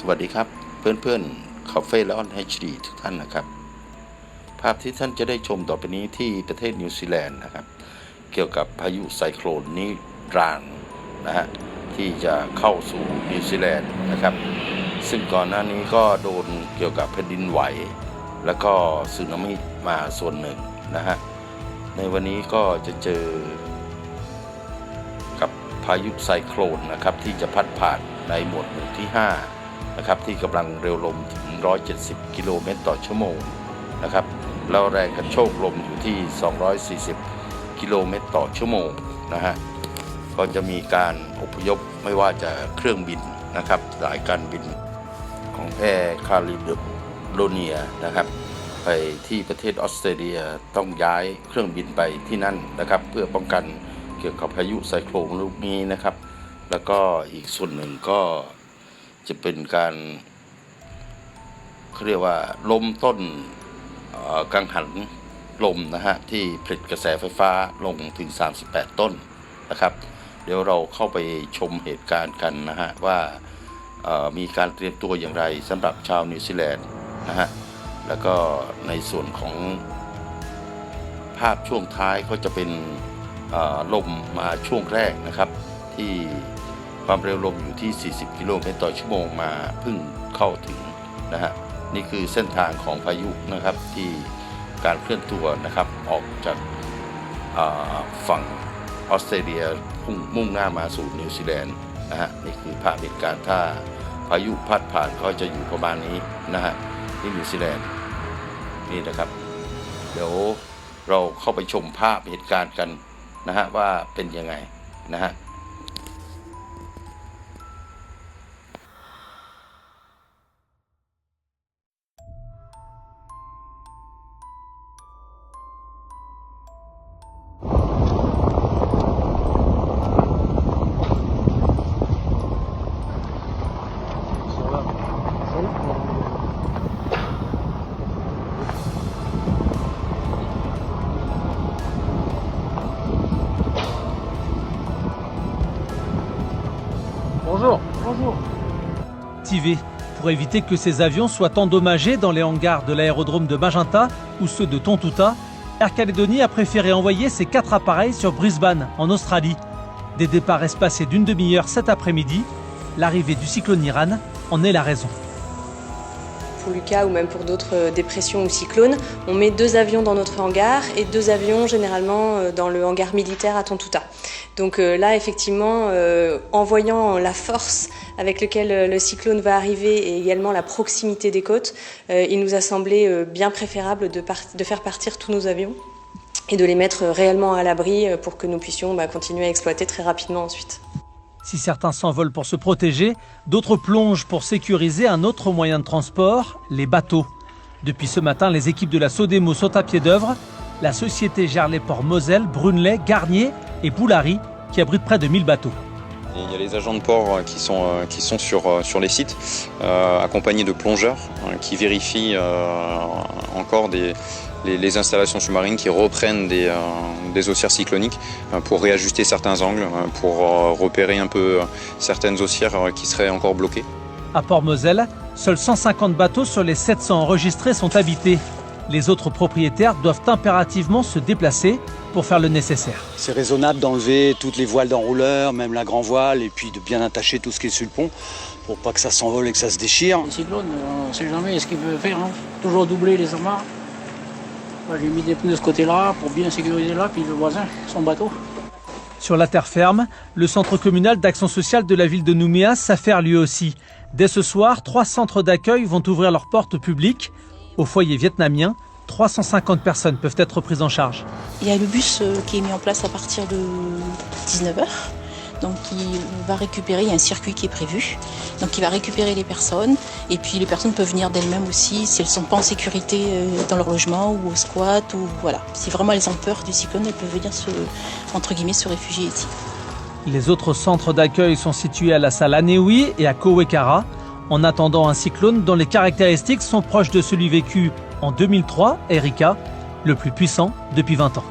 สวัสดีครับเพื่อนๆคาเฟ่และออน HD ทุกท่านนะครับภาพที่ท่านจะได้ชมต่อไปนี้ที่ประเทศนิวซีแลนด์นะครับเกี่ยวกับพายุไซโคลนนิรานนะฮะที่จะเข้าสู่นิวซีแลนด์นะครับซึ่งก่อนหน้านี้ก็โดนเกี่ยวกับแผ่นดินไหวแล้วก็สึนามิมาส่วนหนึ่งนะฮะในวันนี้ก็จะเจอกับพายุไซโคลนนะครับที่จะพัดผ่านในหมวดหมู่ที่5นะครับที่กำลังเร็วลมถึง170กิโลเมตรต่อชั่วโมงนะครับแล้วแรงกระโชกลมอยู่ที่240กิโลเมตรต่อชั่วโมงนะฮะก็จะมีการอพยพไม่ว่าจะเครื่องบินนะครับสายการบินของแอร์คาลิโดเนียนะครับไปที่ประเทศออสเตรเลียต้องย้ายเครื่องบินไปที่นั่นนะครับเพื่อป้องกันเกี่ยวกับพายุไซโคลนลูกนี้นะครับแล้วก็อีกส่วนหนึ่งก็จะเป็นการเขาเรียกว่าล้มต้นกังหันลมนะฮะที่ผลิตกระแสไฟฟ้าลงถึง38ต้นนะครับเดี๋ยวเราเข้าไปชมเหตุการณ์กันนะฮะว่ามีการเตรียมตัวอย่างไรสำหรับชาวนิวซีแลนด์นะฮะแล้วก็ในส่วนของภาพช่วงท้ายก็จะเป็นลมมาช่วงแรกนะครับที่ความเร็วลมอยู่ที่40กิโลเมตรต่อชั่วโมงมาเพิ่งเข้าถึงนะฮะนี่คือเส้นทางของพายุนะครับที่การเคลื่อนตัวนะครับออกจากฝั่งออสเตรเลียมุ่งหน้ามาสู่นิวซีแลนด์นะฮะนี่คือภาพเหตุการณ์ถ้าพายุพัดผ่านก็จะอยู่ประมาณนี้นะฮะที่นิวซีแลนด์นี่นะครับเดี๋ยวเราเข้าไปชมภาพเหตุการณ์กันนะฮะว่าเป็นยังไงนะฮะBonjour. Activé pour éviter que ces avions soient endommagés dans les hangars de l'aérodrome de Magenta ou ceux de Tontouta, Air Calédonie a préféré envoyer ses 4 appareils sur Brisbane, en Australie. Des départs espacés d'une demi-heure cet après-midi, l'arrivée du cyclone Niran en est la raison. Pour Lucas ou même pour d'autres dépressions ou cyclones, on met 2 avions dans notre hangar et 2 avions généralement dans le hangar militaire à Tontouta. Donc là effectivement, en voyant la force avec laquelle le cyclone va arriver et également la proximité des côtes, il nous a semblé bien préférable de faire partir tous nos avions et de les mettre réellement à l'abri pour que nous puissions continuer à exploiter très rapidement ensuite. Si certains s'envolent pour se protéger, d'autres plongent pour sécuriser un autre moyen de transport, les bateaux. Depuis ce matin, les équipes de la Sodemo sont à pied d'œuvre. La société gère les ports Moselle, Brunelay, Garnier et Boulari, qui abritent près de 1000 bateaux. Il y a les agents de port qui sont sur les sites, accompagnés de plongeurs qui vérifient encore les installations sous-marines qui reprennent des haussières cycloniques pour réajuster certains angles, pour repérer un peu certaines haussières qui seraient encore bloquées. À Port-Moselle, seuls 150 bateaux sur les 700 enregistrés sont habités. Les autres propriétaires doivent impérativement se déplacer pour faire le nécessaire. C'est raisonnable d'enlever toutes les voiles d'enrouleur, même la grand voile, et puis de bien attacher tout ce qui est sur le pont pour pas que ça s'envole et que ça se déchire. Le cyclone, on ne sait jamais ce qu'il peut faire. Hein. Toujours doubler les amarres. J'ai mis des pneus de ce côté-là pour bien sécuriser là, puis le voisin, son bateau. Sur la terre ferme, le centre communal d'action sociale de la ville de Nouméa s'affaire lui aussi. Dès ce soir, 3 centres d'accueil vont ouvrir leurs portes au public. Au foyer vietnamien, 350 personnes peuvent être prises en charge. Il y a le bus qui est mis en place à partir de 19h. Donc il va récupérer, il y a un circuit qui est prévu. Donc il va récupérer les personnes et puis les personnes peuvent venir d'elles-mêmes aussi si elles ne sont pas en sécurité dans leur logement ou au squat ou voilà. Si vraiment elles ont peur du cyclone, elles peuvent venir se réfugier ici. Les autres centres d'accueil sont situés à la salle Anewi et à Kowekara, en attendant un cyclone dont les caractéristiques sont proches de celui vécu en 2003, Erika, le plus puissant depuis 20 ans.